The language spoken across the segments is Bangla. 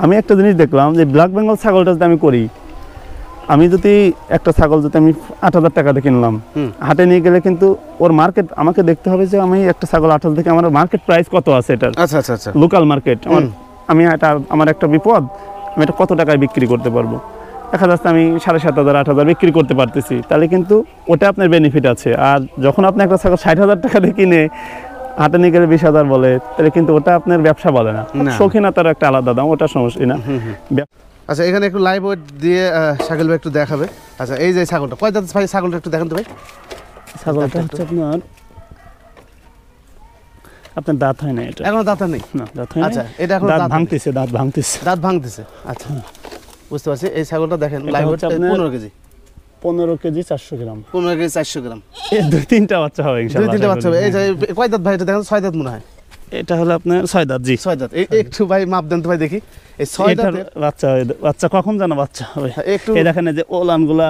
আমি একটা জিনিস দেখলাম যে ব্ল্যাক বেঙ্গল ছাগলটা যদি আমি করি, আমি যদি একটা ছাগল যদি আমি 8,000 টাকাতে কিনলাম, হাটে নিয়ে গেলে কিন্তু ওর মার্কেট আমাকে দেখতে হবে যে আমি একটা ছাগল 8,000 থেকে আমার মার্কেট প্রাইস কত আছে এটার। আচ্ছা আচ্ছা আচ্ছা, লোকাল মার্কেট আমি এটা আমার একটা বিপদ, আমি এটা কত টাকায় বিক্রি করতে পারবো। দেখা যাচ্ছে আমি 7,500 8,000 বিক্রি করতে পারতেছি, তাহলে কিন্তু ওটা আপনার বেনিফিট আছে। আর যখন আপনি একটা ছাগল 60,000 টাকা দিয়ে কিনে হাটে নিয়ে গেলে 20,000 বলে, তাহলে কিন্তু ওটা আপনার ব্যবসা বলে না, শৌখিনতার একটা আলাদা দাম, ওটা সমস্যা না। আচ্ছা, এখানে একটু লাইভ ওয়েট দিয়ে শাকিল ভাই একটু দেখাবে। আচ্ছা, এই যে ছাগলটা কয় দাঁত ভাই? ছাগলটা একটু দেখান তো ভাই। ছাগলটা হচ্ছে আপনার দাঁত হয় না, এটা এখনো দাঁত নেই। না, দাঁত হয় না। আচ্ছা, এটা এখন দাঁত ভাঙতেছে, দাঁত ভাঙতেছে। আচ্ছা, বুঝতে পারছি। এই ছাগলটা দেখেন লাইভ ওয়েট 15 কেজি। 15 কেজি 400 গ্রাম। 15 কেজি 400 গ্রাম। এই 2-3টা বাচ্চা হবে ইনশাআল্লাহ। 2-3টা বাচ্চা হবে। এই যে কয় দাঁত ভাই? এটা দেখেন 6 দাঁত মনে হয়। এটা হলো আপনার 6 দাঁত। জি, 6 দাঁত। একটু ভাই মাপ দেন তো ভাই দেখি। এই 6 দাঁতের বাচ্চা কখন জানা বাচ্চা হবে? একটু এই দেখেন যে ওলানগুলা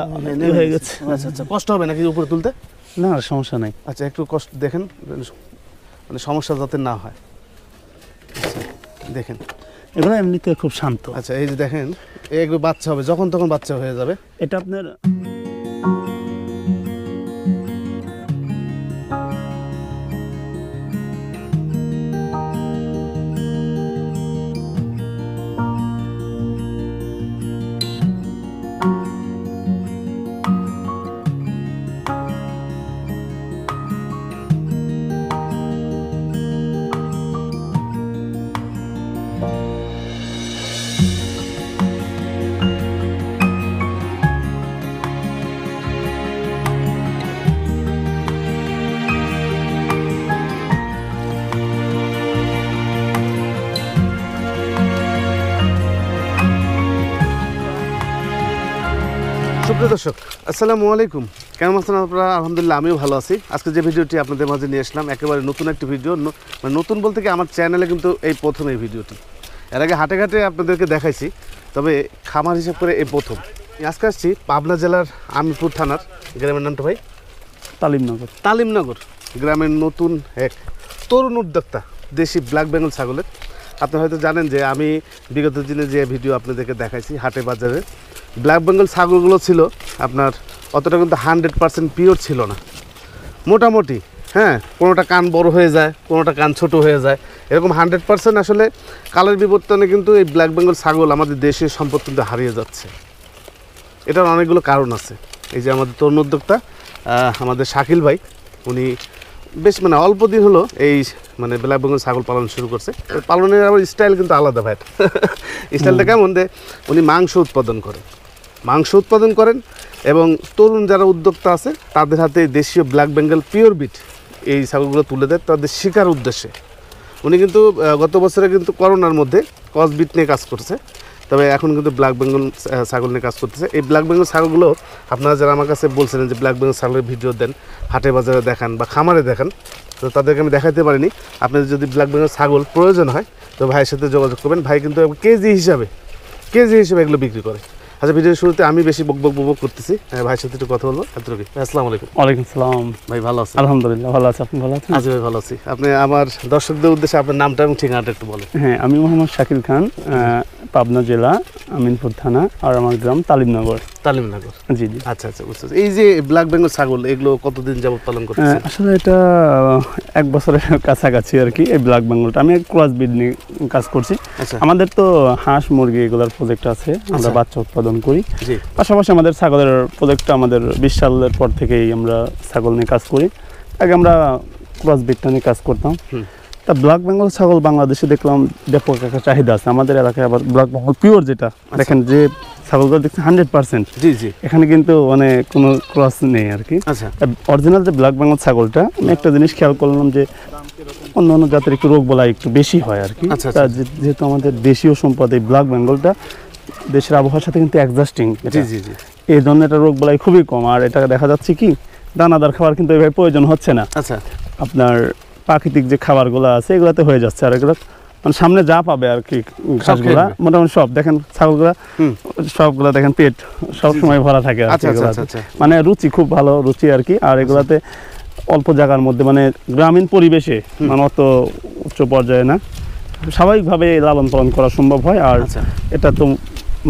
হয়ে গেছে। আচ্ছা আচ্ছা, কষ্ট হবে নাকি উপরে তুলতে? না, সমস্যা নাই। আচ্ছা, একটু কষ্ট দেখেন, মানে সমস্যা যাতে না হয়। আচ্ছা, দেখেন এগুলো এমনিতে খুব শান্ত। আচ্ছা, এই যে দেখেন এগুলো বাচ্চা হবে, যখন তখন বাচ্চা হয়ে যাবে। এটা আপনার সুপ্রিয় দর্শক, আসসালামু আলাইকুম। কেমন আছেন আপনারা? আলহামদুলিল্লাহ, আমিও ভালো আছি। আজকে যে ভিডিওটি আপনাদের মাঝে নিয়ে আসলাম, একেবারে নতুন একটি ভিডিও। মানে নতুন বলতে কি, আমার চ্যানেলে কিন্তু এই প্রথম এই ভিডিওটি। এর আগে হাটে ঘাটে আপনাদেরকে দেখাইছি, তবে খামার হিসেব করে এই প্রথম। আজকে আসছি পাবনা জেলার আমিরপুর থানার, গ্রামের নামটা ভাই তালিমনগর গ্রামের নতুন এক তরুণ উদ্যোক্তা দেশি ব্ল্যাক বেঙ্গল ছাগলের। আপনি হয়তো জানেন যে আমি বিগত দিনে যে ভিডিও আপনাদেরকে দেখাইছি হাটে বাজারে, ব্ল্যাক বেঙ্গল ছাগলগুলো ছিল আপনার অতটা কিন্তু 100% পিওর ছিল না, মোটামুটি। হ্যাঁ, কোনোটা কান বড় হয়ে যায়, কোনোটা কান ছোট হয়ে যায়, এরকম 100% আসলে কালের বিবর্তনে কিন্তু এই ব্ল্যাক বেঙ্গল ছাগল আমাদের দেশের সম্পদ কিন্তু হারিয়ে যাচ্ছে। এটার অনেকগুলো কারণ আছে। এই যে আমাদের তরুণ উদ্যোক্তা আমাদের শাকিল ভাই, উনি বেশ মানে অল্প দিন হলো এই মানে ব্ল্যাক বেঙ্গল ছাগল পালন শুরু করছে। পালনের আবার স্টাইল কিন্তু আলাদা ভাই। স্টাইলটা কেমন? উনি মাংস উৎপাদন করেন এবং তরুণ যারা উদ্যোক্তা আছে তাদের হাতে দেশীয় ব্ল্যাক বেঙ্গল পিওর বিট এই ছাগলগুলো তুলে দেয় তাদের শিকার উদ্দেশ্যে। উনি কিন্তু গত বছরে কিন্তু করোনার মধ্যে ক্রস বিট নিয়ে কাজ করছে, তবে এখন কিন্তু ব্ল্যাক বেঙ্গল ছাগল নিয়ে কাজ করতেছে। এই ব্ল্যাক বেঙ্গল ছাগলগুলো আপনারা যারা আমার কাছে বলছিলেন যে ব্ল্যাক বেঙ্গল ছাগলের ভিডিও দেন, হাটে বাজারে দেখান বা খামারে দেখান, তো তাদেরকে আমি দেখাতে পারিনি। আপনাদের যদি ব্ল্যাক বেঙ্গল ছাগল প্রয়োজন হয় তো ভাইয়ের সাথে যোগাযোগ করবেন। ভাই কিন্তু কেজি হিসাবে এগুলো বিক্রি করে। আচ্ছা, ভিডিওর শুরুতে আমি বেশি বক করতেছি, ভাইয়ের সাথে একটু কথা বলবো। আসসালামু আলাইকুম। ওয়ালাইকুম সালাম। ভাই ভালো আছেন? আলহামদুলিল্লাহ ভালো আছি। আপনি ভালো আছেন? আছি ভাই, ভালো আছি। আপনি আমার দর্শকদের উদ্দেশ্যে আপনার নামটা এবং ঠিকানাটা একটু বলেন। হ্যাঁ, আমি মোহাম্মদ শাকিল খান, পাবনা জেলা আমিনপুর থানা, আর আমার গ্রাম তালিমনগর। জি জি। আচ্ছা আচ্ছা, বুঝতে পারছি। এই যে ব্ল্যাক বেঙ্গল ছাগল, এগুলো কতদিন যাবত পালন করতেছেন? আসলে এটা 1 বছরের কাছাকাছি আর কি। এই ব্ল্যাক বেঙ্গলটা আমি ক্রস ব্রিড নিয়ে কাজ করছি। আমাদের তো হাঁস মুরগি এগুলোর প্রজেক্ট আছে, আমরা বাচ্চা উৎপাদন করি। পাশাপাশি আমাদের ছাগলের প্রজেক্টটা আমাদের 20 সালের পর থেকেই আমরা ছাগল নিয়ে কাজ করি। আগে আমরা ক্রস ব্রিডটা নিয়ে কাজ করতাম। তা ব্ল্যাক বেঙ্গল ছাগল বাংলাদেশে দেখলাম ব্যাপক একটা চাহিদা আছে। আমাদের এলাকায় আবার ব্ল্যাক বেঙ্গল পিওর যেটা দেখেন, যে ছাগলগুলো দেখছেন 100%। জি জি, এখানে কিন্তু মানে কোনো ক্রস নেই আর কি। আচ্ছা, অরিজিনাল যে ব্ল্যাক বেঙ্গল ছাগলটা, আমি একটা জিনিস খেয়াল করলাম যে অন্য জাতের একটু রোগ বলা একটু বেশি হয় আর কি। যেহেতু আমাদের দেশীয় সম্পদ এই ব্ল্যাক বেঙ্গলটা দেশের আবহাওয়ার সাথে কিন্তু অ্যাডজাস্টিং, এই ধরনের একটা রোগ বলাই খুবই কম। আর এটা দেখা যাচ্ছে কি, দানাদার খাবার কিন্তু এইভাবে প্রয়োজন হচ্ছে না। আচ্ছা, আপনার প্রাকৃতিক যে খাবারগুলো আছে এগুলোতে হয়ে যাচ্ছে। আর এগুলো মানে সামনে যা পাবে আর কি, ঘাসগুলা মোটামুটি সব দেখেন, ছাগলগুলা সবগুলা দেখেন পেট সবসময় ভরা থাকে আর কি। মানে রুচি খুব ভালো রুচি আর কি। আর এগুলাতে অল্প জায়গার মধ্যে মানে গ্রামীণ পরিবেশে, মানে অত উচ্চ পর্যায়ে না, স্বাভাবিকভাবে লালন পালন করা সম্ভব হয়। আর এটা তো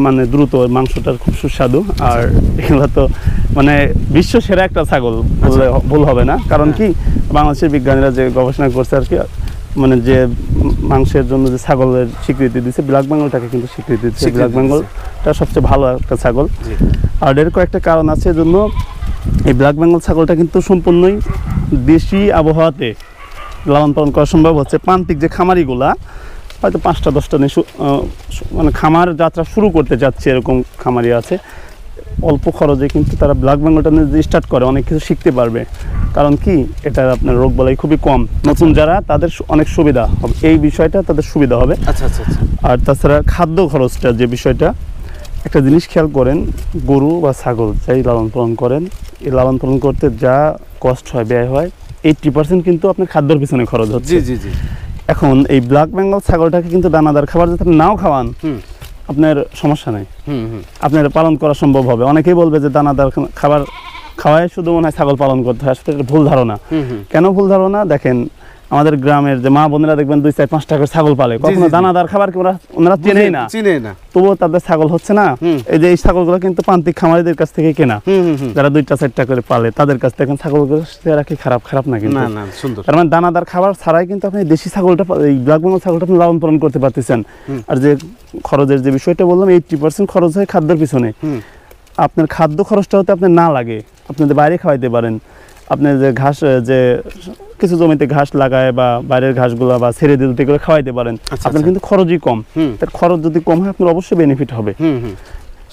মানে দ্রুত, মাংসটা খুব সুস্বাদু। আর এগুলো তো মানে বিশ্ব সেরা একটা ছাগল বললে ভুল হবে না। কারণ কি বাংলাদেশের বিজ্ঞানীরা যে গবেষণা করছে আর কি, মানে যে মাংসের জন্য যে ছাগলের স্বীকৃতি দিচ্ছে, ব্ল্যাক বেঙ্গলটাকে কিন্তু স্বীকৃতি দিচ্ছে। ব্ল্যাক বেঙ্গলটা সবচেয়ে ভালো একটা ছাগল। আর এর কয়েকটা কারণ আছে, এজন্য এই ব্ল্যাক বেঙ্গল ছাগলটা কিন্তু সম্পূর্ণই দেশি আবহাওয়াতে লালন পালন করা সম্ভব হচ্ছে। প্রান্তিক যে খামারিগুলা হয়তো 5টা 10টা নিয়ে মানে খামার যাত্রা শুরু করতে যাচ্ছে, এরকম খামারি আছে, অল্প খরচে কিন্তু তারা ব্ল্যাক বেঙ্গলটা নিয়ে স্টার্ট করে অনেক কিছু শিখতে পারবে। কারণ কি এটা আপনার রোগ বালাই খুবই কম, নতুন যারা তাদের অনেক সুবিধা হবে, এই বিষয়টা তাদের সুবিধা হবে। আর তাছাড়া খাদ্য খরচটা যে বিষয়টা, একটা জিনিস খেয়াল করেন, গরু বা ছাগল যাই লালন পালন করেন, এই লালন পালন করতে যা কষ্ট হয়, ব্যয় হয়, 80% কিন্তু আপনার খাদ্যের পিছনে খরচ হচ্ছে। এখন এই ব্ল্যাক বেঙ্গল ছাগলটাকে কিন্তু দানাদার খাবার যদি আপনি নাও খাওয়ান, আপনার সমস্যা নেই, আপনার পালন করা সম্ভব হবে। অনেকেই বলবে যে দানাদার খাবার খাওয়ায় শুধু মনে হয় ছাগল পালন করতে হয়, আসলে এটা ভুল ধারণা। কেন ভুল ধারণা? দেখেন আমাদের গ্রামের যে মা বোনেরা দেখবেন 2-4-5 টাকার ছাগল পালে, কখনো দানাদার খাবার কি ওনারা চেনেই না, তবুও তাদের ছাগল হচ্ছে না। এই যে এই ছাগলগুলো কিন্তু প্রান্তিক খামারিদের কাছ থেকে কেনা, যারা 2-4 করে পালে তাদের কাছ থেকে ছাগলগুলো রাখি খারাপ না কিন্তু। তার মানে দানাদার খাবার ছাড়াই কিন্তু আপনি দেশি ছাগলটা, এই ব্ল্যাক বেঙ্গল ছাগলটা আপনি লালন পালন করতে পারতেছেন। আর যে খরচের যে বিষয়টা বললাম, 80% খরচ হয় খাদ্যের পিছনে। আপনার খাদ্য খরচটা হতে আপনার না লাগে, আপনাদের বাইরে খাওয়াইতে পারেন। আপনি যে ঘাস, যে কিছু জমিতে ঘাস লাগায় বা বাইরের ঘাসগুলো বা ছেড়ে দিতে এগুলো খাওয়াইতে পারেন, আপনার কিন্তু খরচই কম। তার খরচ যদি কম হয় আপনার অবশ্যই বেনিফিট হবে।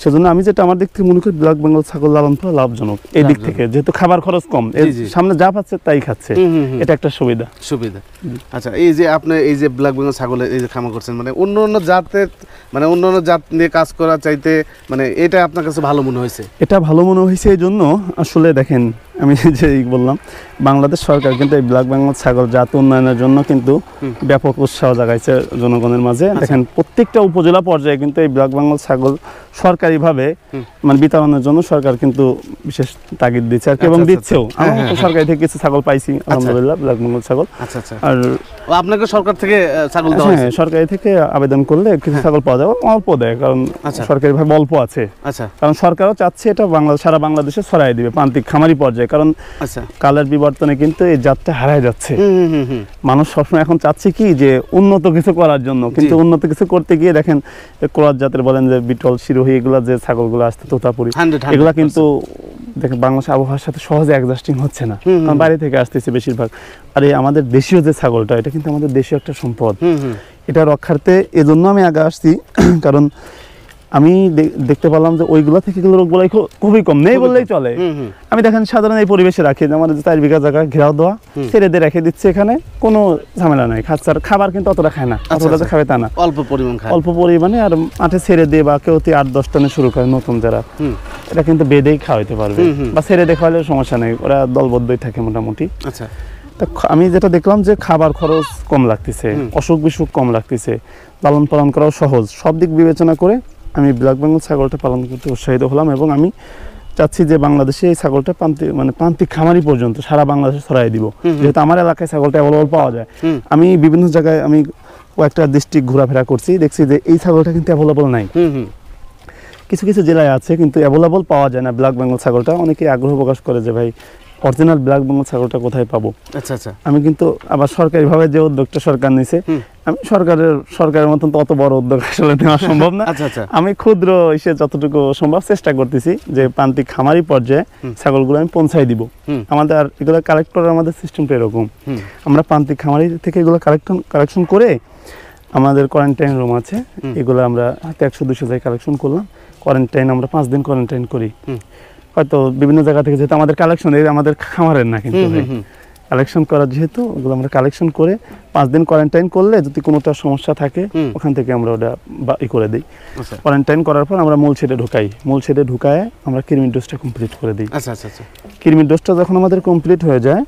সেজন্য আমি যেটা আমার দিক থেকে মনে করি, ব্ল্যাক বেঙ্গল ছাগল লালন পালন লাভজনক এই দিক থেকে, যেহেতু খাবার খরচ কম, সামনে যা পাচ্ছে তাই খাচ্ছে, এটা একটা সুবিধা। আচ্ছা, এই যে আপনি এই যে ব্ল্যাক বেঙ্গল ছাগলের এই যে খামার করছেন, মানে অন্য জাতের, মানে অন্য জাত নিয়ে কাজ করার চাইতে মানে এটা আপনার কাছে ভালো মনে হয়েছে? এটা ভালো মনে হয়েছে এই জন্য, আসলে দেখেন আমি যে বললাম, বাংলাদেশ সরকার কিন্তু এই ব্ল্যাক বেঙ্গল ছাগল জাত উন্নয়নের জন্য কিন্তু ব্যাপক উৎসাহ জাগাইছে জনগণের মাঝে। দেখেন প্রত্যেকটা উপজেলা পর্যায়ে কিন্তু এই ব্ল্যাক বেঙ্গল ছাগল সরকারিভাবে মানে বিতরণের জন্য সরকার কিন্তু বিশেষ তাগিদ দিচ্ছে আর কি, এবং দিচ্ছেও। আমরা সরকারি থেকে কিছু ছাগল পাইছি আলহামদুলিল্লাহ, ব্ল্যাক বেঙ্গল ছাগল। আর আপনাকে সরকার থেকে ছাগল দেওয়া হয়েছে? হ্যাঁ, সরকারি থেকে আবেদন করলে কিছু ছাগল পাওয়া যাবে, অল্প দেয়, কারণ সরকারিভাবে অল্প আছে। কারণ সরকারও চাচ্ছে এটা সারা বাংলাদেশে ছড়াই দিবে প্রান্তিক খামারি পর্যায়ে। কারণ কালের বিবর্তনে কিন্তু এই জাতটা হারায় যাচ্ছে। মানুষ সবসময় এখন চাচ্ছে কি যে উন্নত কিছু করার জন্য, কিন্তু উন্নত কিছু করতে গিয়ে দেখেন ক্রস জাতের বলেন যে বিটল, শিরোহী, এগুলা যে ছাগলগুলো আসছে, তোতাপুরি, এগুলা কিন্তু দেখেন বাংলাদেশের আবহাওয়ার সাথে সহজে অ্যাডজাস্টিং হচ্ছে না, কারণ বাইরে থেকে আসতেছে বেশিরভাগ। আর এই আমাদের দেশীয় যে ছাগলটা, এটা কিন্তু আমাদের দেশীয় একটা সম্পদ, এটা রক্ষার্থে এজন্য আমি আগে আসছি। কারণ আমি দেখতে পেলাম যে ওইগুলো থেকে এগুলো রোগ বলাই খুবই কম, নেই বললেই চলে। আমি দেখেন সাধারণ এই পরিবেশে রাখি, আমাদের 4 বিঘা জায়গা ঘেরাও দেওয়া, ছেড়ে দিয়ে রেখে দিচ্ছে, এখানে কোনো ঝামেলা নাই। খাচ্ছার খাবার কিন্তু অতটা খায় না, অতটা খাবে তা না, অল্প পরিমাণে। আর মাঠে ছেড়ে দিয়ে বা কেউ 8-10 টনে শুরু করে নতুন যারা, এটা কিন্তু বেঁধেই খাওয়াইতে পারবে, বা ছেড়ে দিয়ে খাওয়ালে সমস্যা নেই, ওরা দলবদ্ধই থাকে মোটামুটি। আমি যেটা দেখলাম যে খাবার খরচ কম লাগতেছে, অসুখ বিসুখ কম লাগতেছে, লালন পালন করাও সহজ। সব দিক বিবেচনা করে আমি ব্ল্যাক বেঙ্গল ছাগলটা পালন করতে উৎসাহিত হলাম, এবং আমি চাচ্ছি যে বাংলাদেশে এই ছাগলটা প্রান্তিক খামারি পর্যন্ত সারা বাংলাদেশে ছড়াই দিব। যেহেতু আমার এলাকায় ছাগলটা অ্যাভেলেবল পাওয়া যায়, আমি বিভিন্ন জায়গায় আমি কয়েকটা ডিস্ট্রিক্ট ঘোরাফেরা করছি, দেখছি যে এই ছাগলটা কিন্তু অ্যাভেলেবল নাই। কিছু কিছু জেলায় আছে কিন্তু অ্যাভেলেবল পাওয়া যায় না ব্ল্যাক বেঙ্গল ছাগলটা। অনেকে আগ্রহ প্রকাশ করে যে ভাই অরিজিনাল ব্ল্যাক বেঙ্গল ছাগলটা কোথায় পাবো। আমি কিন্তু আবার সরকারিভাবে যে উদ্যোগটা সরকার নিছে, আমি সরকারের মতন তো অত বড় উদ্যোগ আসলে নেওয়া সম্ভব না। আমি ক্ষুদ্র হিসেবে যতটুকু সম্ভব চেষ্টা করতেছি যে প্রান্তিক খামারি পর্যায়ে ছাগলগুলো আমি পৌঁছাই দিব। আমাদের আর এগুলো কালেক্ট করার আমাদের সিস্টেমটা এরকম, আমরা প্রান্তিক খামারি থেকে এগুলো কালেকশন করে আমাদের কোয়ারেন্টাইন রুম আছে, এগুলো আমরা হাতে 100-200 জায়গায় কালেকশন করলাম। কোয়ারেন্টাইন আমরা 5 দিন কোয়ারেন্টাইন করি। হয়তো বিভিন্ন জায়গা থেকে, যেহেতু আমাদের কালেকশন আমাদের খামারের না, কিন্তু কালেকশন করা যেহেতু, ওগুলো আমরা কালেকশন করে 5 দিন কোয়ারেন্টাইন করলে যদি কোনোটা সমস্যা থাকে ওখান থেকে আমরা ওটা করে দিই। কোয়ারেন্টাইন করার পর আমরা মূল শেডে ঢুকায় আমরা কৃমির ডোজটা কমপ্লিট করে দিই। কৃমির ডোজটা যখন আমাদের কমপ্লিট হয়ে যায়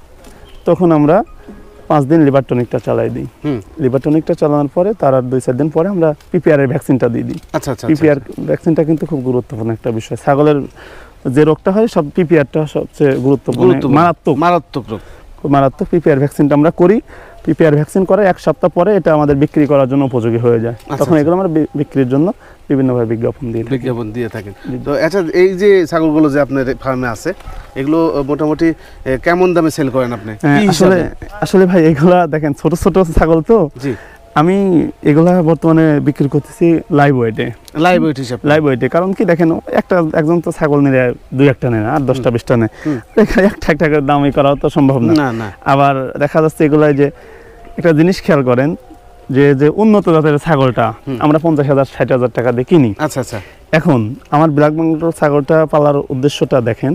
তখন আমরা 5 দিন লিভার টনিকটা চালাই দিই। লিভার টনিকটা চালানোর পরে তার আর 2-4 দিন পরে আমরা পিপিআর এর ভ্যাকসিনটা দিয়ে দিই। পিপিআর ভ্যাকসিনটা কিন্তু খুব গুরুত্বপূর্ণ একটা বিষয়। ছাগলের যে রোগটা হয় সব পিপিআরটা সবচেয়ে গুরুত্বপূর্ণ, মারাত্মক পিপিআর ভ্যাকসিনটা আমরা করি। পিপিআর ভ্যাকসিন করে 1 সপ্তাহ পরে এটা আমাদের বিক্রি করার জন্য উপযোগী হয়ে যায়। তখন এগুলো আমরা বিক্রির জন্য বিভিন্নভাবে বিজ্ঞাপন দিয়ে থাকেন। তো আচ্ছা, এই যে ছাগলগুলো যে আপনার ফার্মে আছে এগুলো মোটামুটি কেমন দামে সেল করেন আপনি? আসলে ভাই এগুলা দেখেন ছোট ছোট ছাগল তো, জি আমি এগুলা বর্তমানে বিক্রি করতেছি লাইভ ওয়েটে। কারণ কি দেখেন একজন তো ছাগল নিলে 2-1টা নেয় না, আর 10টা 20টা নেয়, একটা করে দামই করাও তো সম্ভব না। আবার দেখা যাচ্ছে এগুলাই যে একটা জিনিস খেয়াল করেন যে উন্নত জাতের ছাগলটা আমরা 50,000-60,000 টাকা দিয়ে কিনি। আচ্ছা আচ্ছা। এখন আমার ব্ল্যাক বেঙ্গল ছাগলটা পালার উদ্দেশ্যটা দেখেন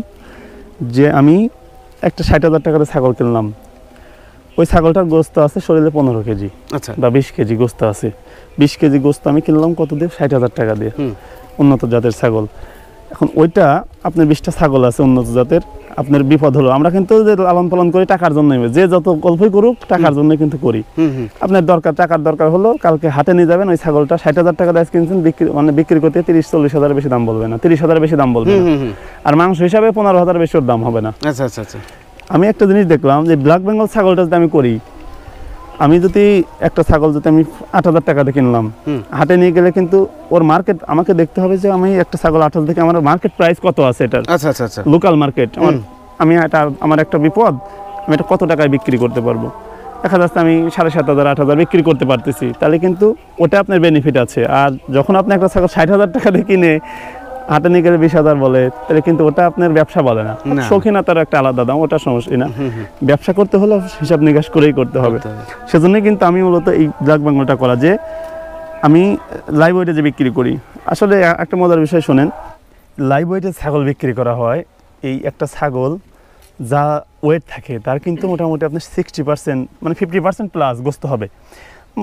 যে আমি একটা 60,000 টাকা দিয়ে ছাগল কিনলাম, ওই ছাগলটার গোস্ত আছে শরীরে 15 কেজি, আচ্ছা বা 20 কেজি গোস্ত আছে। 20 কেজি গোস্ত আমি কিনলাম কত দিয়ে? 60,000 টাকা দিয়ে, উন্নত জাতের ছাগল। এখন ওইটা আপনার 20টা ছাগল আছে উন্নত জাতের, আপনার বিপদ হলো, আমরা কিন্তু যে লালন পালন করি টাকার জন্য, যে যত গল্পই করুক টাকার জন্য কিন্তু করি। আপনার টাকার দরকার হলো, কালকে হাটে নিয়ে যাবেন, ওই ছাগলটা 60,000 টাকা দিয়ে কিনছেন, বিক্রি করতে 30-40,000 বেশি দাম বলবে না, 30,000 বেশি দাম বলবে না, আর মাংস হিসাবে 15,000 বেশি ওর দাম হবে না। আচ্ছা আচ্ছা আচ্ছা। আমি একটা জিনিস দেখলাম যে ব্ল্যাক বেঙ্গল ছাগলটা যদি আমি করি, আমি যদি একটা ছাগল যদি আমি 8,000 টাকা দিয়ে কিনলাম, হাটে নিয়ে গেলে কিন্তু ওর মার্কেট আমাকে দেখতে হবে যে আমি একটা ছাগল 8,000 থেকে আমার মার্কেট প্রাইস কত আছে এটার, আচ্ছা আচ্ছা আচ্ছা, লোকাল মার্কেট। আমার একটা বিপদ, আমি এটা কত টাকায় বিক্রি করতে পারবো। দেখা যাচ্ছে আমি 7,500-8,000 বিক্রি করতে পারতেছি, তাহলে কিন্তু ওটা আপনার বেনিফিট আছে। আর যখন আপনি একটা ছাগল 60,000 টাকা দিয়ে কিনে হাটে নিয়ে গেলে 20,000 বলে, তাহলে কিন্তু ওটা আপনার ব্যবসা বলে না, শৌখিনতার একটা আলাদা দাম, ওটা সমস্যা না। ব্যবসা করতে হলে হিসাব নিকাশ করেই করতে হবে। সেজন্যই কিন্তু আমি মূলত এই ব্ল্যাক বেঙ্গলটা করা, যে আমি লাইভ ওয়েটে যে বিক্রি করি। আসলে একটা মজার বিষয় শোনেন, লাইভ ওয়েটে ছাগল বিক্রি করা হয়, এই একটা ছাগল যা ওয়েট থাকে তার কিন্তু মোটামুটি আপনার 60% মানে 50% প্লাস গোস্ত হবে।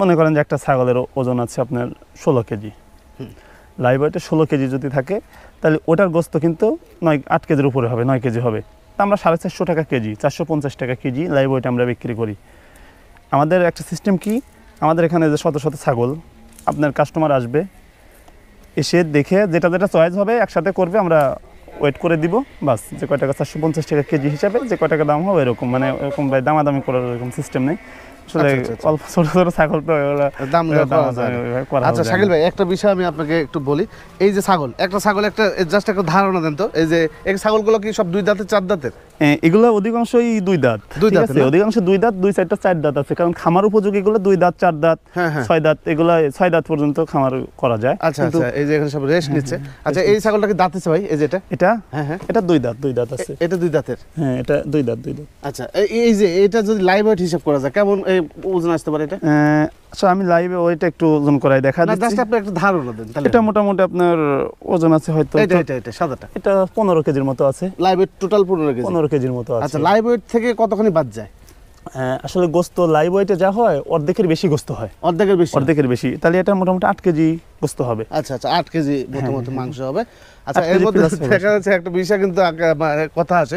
মনে করেন যে একটা ছাগলের ওজন আছে আপনার 16 কেজি, লাইভ ওয়েটে 16 কেজি যদি থাকে, তাহলে ওটার গোস্ত কিন্তু 8 কেজির উপরে হবে, 9 কেজি হবে। তা আমরা 450 টাকা কেজি, 450 টাকা কেজি লাইভ ওয়েটে আমরা বিক্রি করি। আমাদের একটা সিস্টেম কি, আমাদের এখানে যে শত শত ছাগল আপনার কাস্টমার আসবে, এসে দেখে যেটা যেটা চয়েস হবে একসাথে করবে, আমরা ওয়েট করে দিব, বাস। যে কয় টাকা 450 টাকা কেজি হিসাবে যে কয় টাকা দাম হবে এরকম, মানে এরকম ভাই দামাদামি করার এরকম সিস্টেম নেই। অল্প ছোট ছোট ছাগল তো দাম। আচ্ছা শাকিল ভাই, একটা বিষয় আমি আপনাকে একটু বলি, এই যে একটা ছাগল একটা জাস্ট একটা ধারণা দেন তো, এই যে এই ছাগলগুলো কি সব 2 দাঁতের 4 দাঁতের? এগুলো অধিকাংশই 2 দাঁত, অধিকাংশ 2 দাঁত, 2-4টা 4 দাঁত আছে, কারণ খামার উপযোগী এগুলো 2 দাঁত 4 দাঁত 6 দাঁত, এগুলো 6 দাঁত পর্যন্ত খামার করা যায়। আচ্ছা আচ্ছা, এই যে এখানে সব রেস্ট নিচ্ছে। আচ্ছা, এই ছাগলটা কি দাঁত আছে ভাই? এই যে এটা এটা 2 দাঁত আছে। এটা 2 দাঁতের? হ্যাঁ, এটা 2 দাঁত। আচ্ছা, এই যে এটা যদি লাইভ ওয়েট হিসাব করা যায় কেমন ওজন আসতে পারে এটা? আচ্ছা, আমি লাইভে ওইটা একটু ওজন করাই দেখা দিচ্ছি। জাস্ট আপনি একটা ধারণা দেন তাহলে। এটা মোটামুটি আপনার ওজন আছে হয়তো, এটা সাদাটা, এটা 15 কেজির মতো আছে। লাইভ ওয়েট টোটাল 15 কেজির মতো আছে। আচ্ছা, লাইভ ওয়েট থেকে কতখানি বাদ যায়? আসলে গোস্ত লাইভ ওয়েটে যা হয় অর্ধেকের বেশি গোস্ত হয়, অর্ধেকের বেশি, তাহলে এটা মোটামুটি 8 কেজি গোস্ত হবে। আচ্ছা আচ্ছা, 8 কেজি মোটামুটি মাংস হবে। আচ্ছা, এর মধ্যে দেখা যাচ্ছে একটা বিষয় কিন্তু কথা আছে,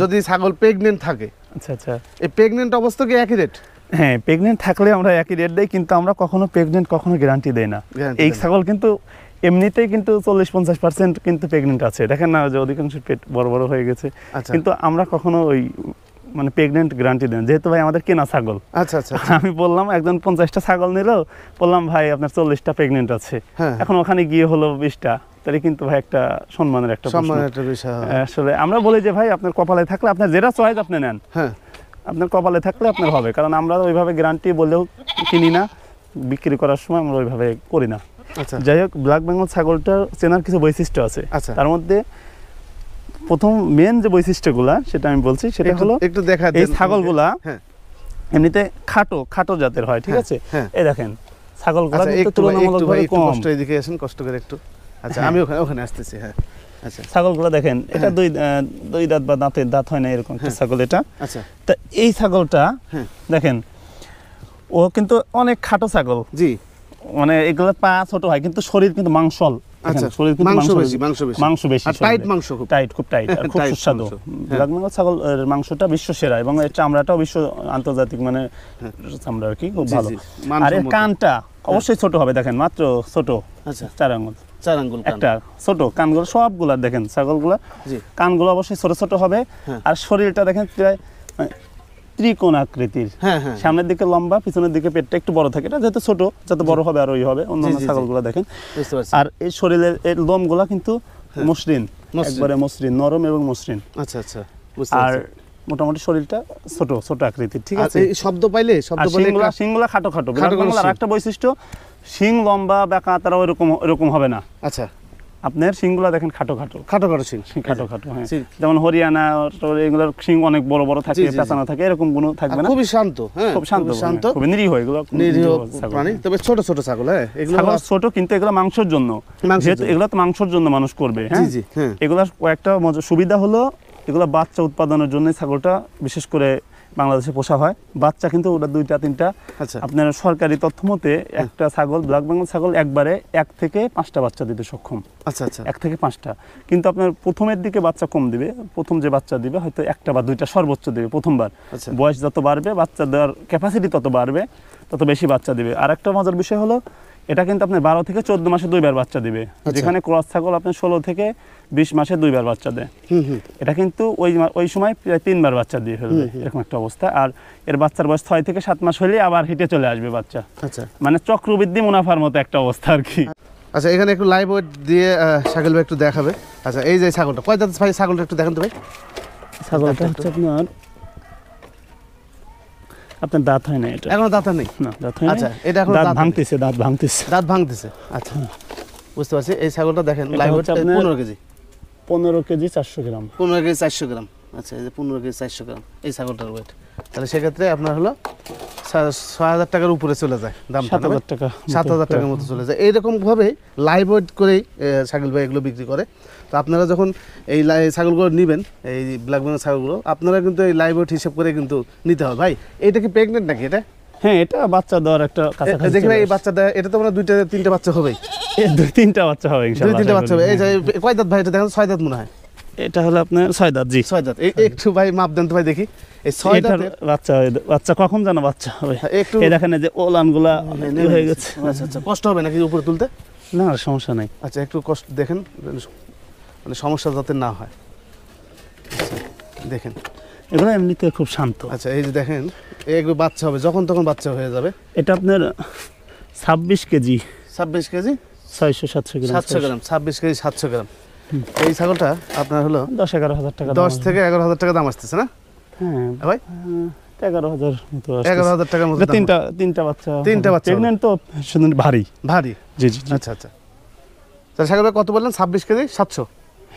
যদি ছাগল প্রেগনেন্ট থাকে, আচ্ছা আচ্ছা, এই প্রেগনেন্ট অবস্থা কি একই রেট? হ্যাঁ, প্রেগনেন্ট থাকলে আমরা একই রেট দেই, কিন্তু আমরা কখনো প্রেগনেন্ট কখনো গ্যারান্টি দেই না। এই ছাগল কিন্তু এমনিতেই কিন্তু 40-50% কিন্তু প্রেগনেন্ট আছে, দেখেন না যে অধিকাংশ পেট বড় বড় হয়ে গেছে, কিন্তু আমরা কখনো ওই মানে প্রেগনেন্ট গ্যারান্টি দেন, যেহেতু ভাই আমাদের কেনা ছাগল। আচ্ছা আচ্ছা, আমি বললাম একজন 50টা ছাগল নিল, বললাম ভাই আপনার 40টা প্রেগনেন্ট আছে, এখন ওখানে গিয়ে হলো 20টা, তাহলে কিন্তু ভাই একটা সম্মানের একটা বিষয়। আসলে আমরা বলি যে ভাই আপনার কপালে থাকলে আপনার যেটা চয়েস আপনি নেন, আপনার কপালে থাকলে আপনার হবে, কারণ আমরা ওইভাবে গ্যারান্টি বলেও কিনি না, বিক্রি করার সময় আমরা ওইভাবে করি না। আচ্ছা, যাই হোক, ব্ল্যাক বেঙ্গল ছাগলটার চেনার কিছু বৈশিষ্ট্য আছে। তার মধ্যে প্রথম মেন যে বৈশিষ্ট্যগুলা সেটা আমি বলছি, সেটা হলো একটু দেখা, এই ছাগলগুলা এমনিতে খাটো জাতের হয়, ঠিক আছে? এই দেখেন ছাগলগুলা কিন্তু তুলনামূলকভাবে কম। কষ্ট এদিকে আসেন, কষ্ট করে একটু। আচ্ছা, আমি ওখানে আসতেছি। হ্যাঁ, আচ্ছা, ছাগলগুলো দেখেন, এটা 2 দাঁত বা দাঁত হয় না এরকম একটা ছাগল এটা। আচ্ছা, তা এই ছাগলটা দেখেন, ও কিন্তু অনেক খাটো ছাগল, জি, মানে এগুলো পা ছোট হয় কিন্তু শরীর কিন্তু মাংসল। আচ্ছা, শরীর কিন্তু মাংস বেশি, খুব টাইট আর খুব সুস্বাদু। ব্ল্যাক বেঙ্গল ছাগলের মাংসটা বিশ্ব সেরা, এবং এর চামড়াটাও বিশ্ব আন্তর্জাতিক মানে চামড়া আর কি, খুব ভালো। আর এর কানটা অবশ্যই ছোট হবে, দেখেন মাত্র ছোট, আচ্ছা 4 আঙ্গুল একটা ছোট, কানগুলো সবগুলা দেখেন ছাগলগুলা কানগুলো অবশ্যই ছোট ছোট হবে। আর শরীরটা দেখেন প্রায় ত্রিকোণ আকৃতির, সামনের দিকে লম্বা, পিছনের দিকে পেটটা একটু বড় থাকে। এটা যেহেতু ছোট, যত বড় হবে আর ওই হবে। অন্যান্য ছাগলগুলো দেখেন, আর এই শরীরের এর লোমগুলা কিন্তু মসৃণ, একবারে মসৃণ, নরম এবং মসৃণ। আচ্ছা আচ্ছা। আর মোটামুটি শরীরটা ছোট ছোট আকৃতির, ঠিক আছে। শব্দ পাইলে শিংগুলা খাটো খাটো। আর একটা বৈশিষ্ট্য, শিং লম্বা বেঁকা তারা ওইরকম হবে না। আচ্ছা, আপনার শিংগুলা দেখেন খাটো খাটো শিং, খাটো খাটো। হ্যাঁ, যেমন হরিয়ানা এগুলোর শিং অনেক বড় বড় থাকে, পেঁচানো থাকে, এরকম কোনো থাকবে না। খুবই শান্ত, হ্যাঁ, খুব শান্ত, খুব নিরীহ। এগুলো নিরীহ প্রাণী, তবে ছোট ছোট ছাগল। হ্যাঁ, এগুলো ছোট, কিন্তু এগুলো মাংসের জন্য, যেহেতু এগুলো তো মাংসের জন্য মানুষ করবে। হ্যাঁ, এগুলোর কয়েকটা সুবিধা হলো, এগুলো বাচ্চা উৎপাদনের জন্য ছাগলটা বিশেষ করে বাংলাদেশে পোষা হয়। বাচ্চা কিন্তু ওটা 2টা 3টা। আপনার সরকারি তথ্য মতে একটা ছাগল, ব্ল্যাক বেঙ্গল ছাগল একবারে 1 থেকে 5টা বাচ্চা দিতে সক্ষম। আচ্ছা আচ্ছা, 1 থেকে 5টা। কিন্তু আপনার প্রথমের দিকে বাচ্চা কম দিবে, প্রথম যে বাচ্চা দিবে হয়তো 1টা বা 2টা সর্বোচ্চ দিবে প্রথমবার। বয়স যত বাড়বে, বাচ্চা দেওয়ার ক্যাপাসিটি তত বাড়বে, তত বেশি বাচ্চা দিবে। আর একটা মজার বিষয় হলো, এটা কিন্তু আপনার 12 থেকে 14 মাসে 2বার বাচ্চা দিবে, যেখানে ক্রস ছাগল আপনার 16 থেকে 20 মাসে 2বার বাচ্চা দেয়। এটা কিন্তু ওই সময় প্রায় 3বার বাচ্চা দিয়ে ফেলবে, এরকম একটা অবস্থা। আর এর বাচ্চার বয়স 6 থেকে 7 মাস হলে আবার হেঁটে চলে আসবে বাচ্চা। আচ্ছা, মানে চক্রবৃদ্ধি মুনাফার মতো একটা অবস্থা আর কি। আচ্ছা, এখানে একটু লাইভ ওয়েট দিয়ে শাকিল ভাই একটু দেখাবে। আচ্ছা, এই যে ছাগলটা কয় দাঁত ভাই? ছাগলটা একটু দেখান তো ভাই। ছাগলটা হচ্ছে আপনার দাঁত হয় না, এটা এখনো দাঁত নেই। না, দাঁত হয় না। আচ্ছা, এটা এখন দাঁত ভাঙতেছে। দাঁত ভাঙতেছে। আচ্ছা, বুঝতে পারছি। এই ছাগলটা দেখেন, লাইভ ওয়েট 15 কেজি। 15 কেজি 400 গ্রাম। 15 কেজি 400 গ্রাম। আচ্ছা, এই যে 15 কেজি 400 গ্রাম এই ছাগলটার ওয়েট। তাহলে সেক্ষেত্রে আপনার হলো 6,000 টাকার উপরে চলে যায় দাম। 7,000 টাকা, 7,000 টাকার মতো চলে যায়। এইরকমভাবে লাইভ ওয়েট করেই শাকিল ভাই এগুলো বিক্রি করে। তো আপনারা যখন এই ছাগলগুলো নেবেন, এই ব্ল্যাক বেঙ্গল ছাগলগুলো, আপনারা কিন্তু এই লাইভ ওয়েট হিসাব করে কিন্তু নিতে হবে। ভাই, এটা কি প্রেগনেন্ট নাকি? এটা হ্যাঁ, এটা বাচ্চা দেওয়ার একটা কাছাকাছি। দেখি ভাই, এই বাচ্চাটা, এটা তো মানে 2-3টা বাচ্চা হবেই। 2-3টা বাচ্চা হবে ইনশাআল্লাহ। 2-3টা বাচ্চা হবে। এই যে কয় দাঁত ভাই? এটা দেখেন 6 দাঁত মনে হয়। এটা হলো আপনার 6 দাঁত। জি, 6 দাঁত। একটু ভাই মাপ দেন তো ভাই, দেখি এই 6 দাঁতের বাচ্চা কখন জানো বাচ্চা হবে? একটু এই দেখেন যে ওলানগুলা হয়ে গেছে। আচ্ছা আচ্ছা, কষ্ট হবে নাকি উপরে তুলতে? না, সমস্যা নাই। আচ্ছা, একটু কষ্ট দেখেন, মানে সমস্যা যাতে না হয়। আচ্ছা, দেখেন এগুলো এমনিতে খুব শান্ত। আচ্ছা, এই যে দেখেন, এগুলো বাচ্চা হবে, যখন তখন বাচ্চা হয়ে যাবে। এটা আপনার 26 কেজি। 26 কেজি 600-700 গ্রাম। 700 গ্রাম, 26 কেজি 700 গ্রাম। এই ছাগলটা আপনার হলো 10-11 হাজার টাকা। 10 থেকে 11,000 টাকা দাম আসতেছে না? হ্যাঁ ভাই, 11,000 মতো। 11,000 টাকার মতো। তিনটা বাচ্চা। প্রেগন্যান্ট তো শুনুন, ভারী। জি জি। আচ্ছা আচ্ছা, তাহলে ছাগলটা কত বললেন? 26 কেজি 700।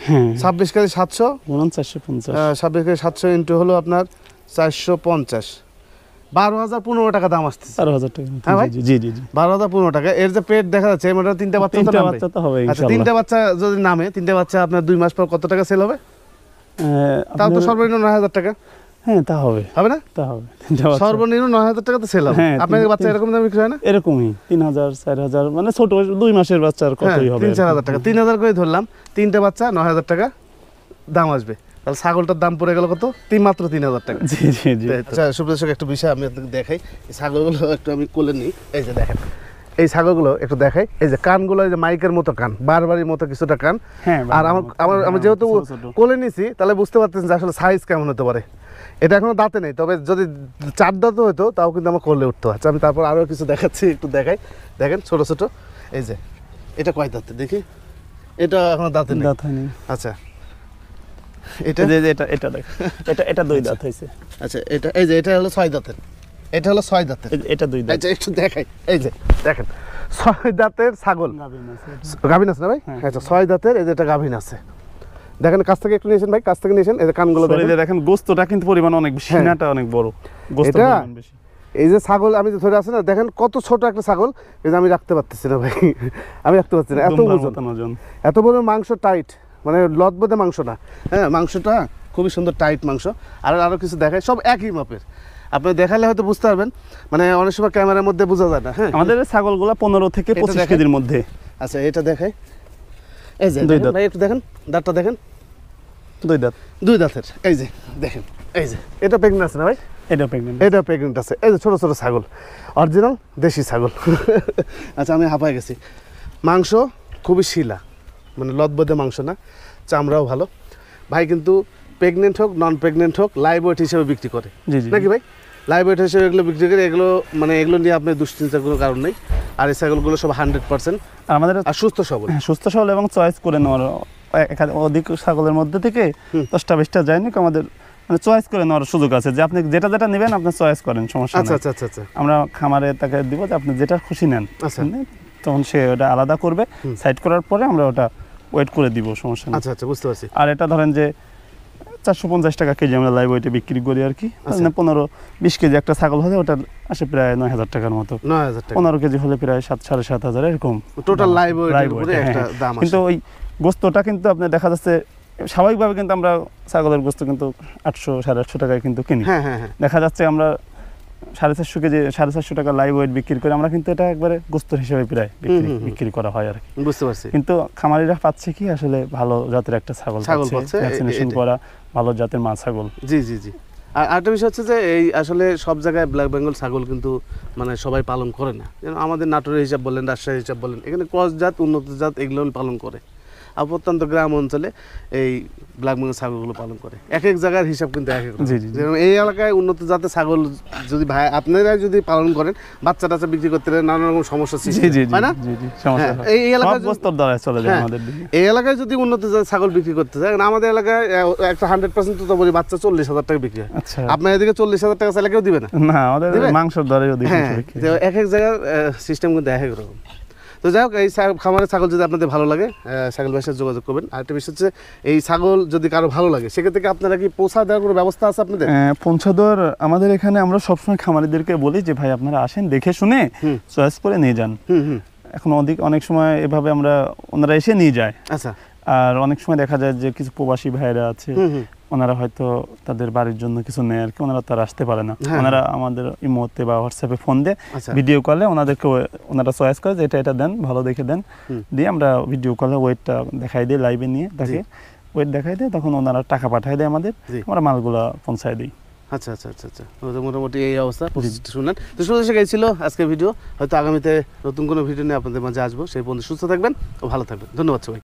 হ্যাঁ, 26 কেজি 700 450। 26 কেজি 700 ইন্টু হলো আপনার 450, 12,015 টাকা দাম আসতেছে। 12,000 টাকা। হ্যাঁ ভাই, জি জি জি। 12,015 টাকা। এর যে পেট দেখা যাচ্ছে, এই মোটা 3টা বাচ্চা তো হবে ইনশাআল্লাহ। আচ্ছা, 3টা বাচ্চা যদি নামে, 3টা বাচ্চা আপনার 2 মাস পর কত টাকা সেল হবে? তাও তো সর্বনিম্ন 9,000 টাকা। হ্যাঁ, তা হবে না? তা হবে। সর্বনিম্ন 9,000 টাকা তো সেল হবে। আপনার বাচ্চা এরকম দামে বিক্রি হয় না? এরকমই 3,000-4,000, মানে ছোট 2 মাসের বাচ্চার কতই হবে। 3-4,000 টাকা। 3,000 করে ধরলাম, 3টা বাচ্চা 9,000 টাকা দাম আসবে। তাহলে ছাগলটার দাম পড়ে গেল কত? মাত্র 3,000 টাকা। জি জি জি। আচ্ছা, সুপ্রদর্শক, একটা বিষয় আমি আপনাকে দেখাই। এই ছাগলগুলো একটু আমি কোলে নিই। এই যে দেখেন, এই ছাগলগুলো একটু দেখাই। এই যে কানগুলো, এই যে মাইকের মতো কান, বারবারির মতো কিছুটা কান। আর আমি যেহেতু কোলে নিছি, তাহলে বুঝতে পারতেছেন যে আসলে সাইজ কেমন হতে পারে। এটা এখনো দাঁতে নেই, তবে যদি 4 দাঁত হতো তাও কিন্তু আমার কোলে উঠতো। আচ্ছা, আমি তারপর আরও কিছু দেখাচ্ছি, একটু দেখাই। দেখেন ছোট ছোট। এই যে এটা কয় দাঁতে দেখি? এটা এখনো দাঁতে নেই। আচ্ছা, এটা দেখ, এটা 2 দাঁত হয়েছে। আচ্ছা, এই যে এটা হলো 6 দাঁতের। এটা হলো 6 দাঁতের। এটা 2 দাঁত। আচ্ছা, একটু দেখাই। এই যে দেখেন, 6 দাঁতের ছাগল। গাভীন আছে না ভাই? আচ্ছা, 6 দাঁতের। এই যে এটা গাভীন আছে। দেখেন, কাছ থেকে একটু নিয়েছেন ভাই, কাছ থেকে নিয়েছেন। এই যে কানগুলো দেখেন, গোস্তটা কিন্তু পরিমাণ অনেক বেশি, সিনাটা অনেক বড়, গোস্তটা পরিমাণ বেশি। এই যে ছাগল আমি যে ধরে আছে না, দেখেন কত ছোট একটা ছাগল। এই যে আমি রাখতে পারতেছি না ভাই, আমি রাখতে পারছি না, এত ওজন, এত বড় মাংস, টাইট, মানে লদবদে মাংস না। হ্যাঁ, মাংসটা খুবই সুন্দর টাইট মাংস। আর আরও কিছু দেখায়, সব একই মাপের। আপনি দেখালে হয়তো বুঝতে পারবেন, মানে অনেক সময় ক্যামেরার মধ্যে বোঝা যায় না। হ্যাঁ, আমাদের ছাগলগুলো 15 থেকে 25 কেজির মধ্যে। আচ্ছা, এটা দেখাই। এই যে ভাই, একটু দেখেন, দাঁতটা দেখেন, 2 দাঁত। 2 দাঁতের। এই যে দেখেন, এই যে এটা প্রেগনেন্ট আছে না ভাই? এটা প্রেগনেন্ট আছে। এই যে ছোট ছোট ছাগল, অরিজিনাল দেশি ছাগল। আচ্ছা, আমি হাঁপায় গেছি। মাংস খুবই শিলা, মানে লদবদে মাংস না, চামড়াও ভালো। ভাই কিন্তু প্রেগনেন্ট হোক নন প্রেগনেন্ট হোক লাইভ ওয়েট হিসেবে বিক্রি করে জি জি নাকি ভাই? লাইভ ওয়েট হিসেবে এগুলো বিক্রি করে, এগুলো মানে এগুলো নিয়ে আপনার দুশ্চিন্তার কোনো কারণ নেই। আর এই ছাগলগুলো সব 100% আমাদের আর সুস্থ সবল। সুস্থ সবল এবং চয়েস করে নেওয়ার অধিক ছাগলের মধ্যে থেকে 10টা 20টা যায়নি, আমাদের মানে চয়েস করে নেওয়ার সুযোগ আছে যে আপনি যেটা যেটা নেবেন আপনি চয়েস করেন, সমস্যা নেই। আচ্ছা আচ্ছা আচ্ছা। আমরা খামারে তাকে দিব যে আপনি যেটা খুশি নেন, তখন সে ওটা আলাদা করবে, সাইড করার পরে আমরা ওটা ওয়েট করে দিব, সমস্যা নেই। আচ্ছা আচ্ছা, বুঝতে পারছি। আর এটা ধরেন যে 450 টাকা কেজি আমরা লাইভ ওয়েটে বিক্রি করি আর কি। 15-20 কেজি একটা ছাগল হলে ওটা আসে প্রায় 9,000 টাকার মতো। 9,000 টাকা। 15 কেজি হলে প্রায় 7,500 এরকম টোটাল লাইভ ওয়েটের উপরে একটা দাম আসে। কিন্তু ওই গোস্তটা কিন্তু আপনি দেখা যাচ্ছে স্বাভাবিকভাবে কিন্তু আমরা ছাগলের গোস্ত কিন্তু 800-850 টাকায় কিন্তু কিনি। হ্যাঁ হ্যাঁ হ্যাঁ। দেখা যাচ্ছে আমরা 450 কেজি 450 টাকা লাইভ ওয়েট বিক্রি করে আমরা কিন্তু এটা একবারে গোস্তর হিসেবে প্রায় বিক্রি করা হয় আর কি। বুঝতে পারছি। কিন্তু খামারিরা পাচ্ছে কি আসলে ভালো জাতের একটা ছাগল পাচ্ছে, ভ্যাকসিনেশন করা ভালো জাতের মা ছাগল। জি জি জি। আর আরেকটা বিষয় হচ্ছে যে এই আসলে সব জায়গায় ব্ল্যাক বেঙ্গল ছাগল কিন্তু মানে সবাই পালন করে না। যেন আমাদের নাটোরের হিসাব বলেন, রাজশাহীর হিসাব বলেন, এখানে ক্রস জাত উন্নত জাত এগুলো পালন করে। আর প্রত্যন্ত গ্রাম অঞ্চলে এই ব্ল্যাক বেঙ্গল ছাগলগুলো পালন করে। এক এক জায়গার হিসাব কিন্তু এক এক রকম। যেমন এই এলাকায় উন্নত জাতের ছাগল যদি ভাই আপনারা যদি পালন করেন, বাচ্চা টাচ্চা বিক্রি করতে নানা রকম সমস্যা সৃষ্টি হয় না? এই এলাকায় এই এলাকায় যদি উন্নত জাতের ছাগল বিক্রি করতে যায়, আমাদের এলাকায় একটা 100% তো বলি বাচ্চা 40,000 টাকা বিক্রি হয়। আপনার এদিকে 40,000 টাকা চাইলে কেউ দিবে না। না, আমাদের মাংসের দরে এক এক জায়গার সিস্টেম কিন্তু এক এক রকম। তো যাই হোক, এই খামারের ছাগল যদি আপনাদের ভালো লাগে, ছাগল ভাইয়ের সাথে যোগাযোগ করবেন। আরেকটা বিষয় হচ্ছে এই ছাগল যদি কারো ভালো লাগে সেক্ষেত্রে আপনারা কি পৌঁছা দেওয়ার কোনো ব্যবস্থা আছে আপনাদের? পৌঁছা দেওয়ার আমাদের এখানে আমরা সবসময় খামারিদেরকে বলি যে ভাই আপনারা আসেন, দেখে শুনে চয়েস করে নিয়ে যান। এখন অনেক সময় এভাবে ওনারা এসে নিয়ে যায়। আচ্ছা। আর অনেক সময় দেখা যায় যে কিছু প্রবাসী ভাইরা আছে, ওনারা হয়তো তাদের বাড়ির জন্য কিছু নেয় আর কি, ওনারা তার আসতে পারে না। ওনারা আমাদের ইমোতে বা হোয়াটসঅ্যাপে ফোন দিয়ে ভিডিও কলে ওনারা চয়েস করে যে এটা দেন, ভালো দেখে দেন, দিয়ে আমরা ভিডিও কলে ওয়েটটা দেখাই দিই, লাইভে নিয়ে তাকে ওয়েট দেখাই দিই, তখন ওনারা টাকা পাঠায় দেয় আমাদের, আমরা মালগুলা পৌঁছায় দিই। আচ্ছা আচ্ছা আচ্ছা আচ্ছা, মোটামুটি এই অবস্থা শুনলেন। তো শুনতে শেখাইছিল আজকের ভিডিও, হয়তো আগামীতে নতুন কোনো ভিডিও নিয়ে আপনাদের মাঝে আসবো। সেই পর্যন্ত সুস্থ থাকবেন ও ভালো থাকবেন। ধন্যবাদ সবাই।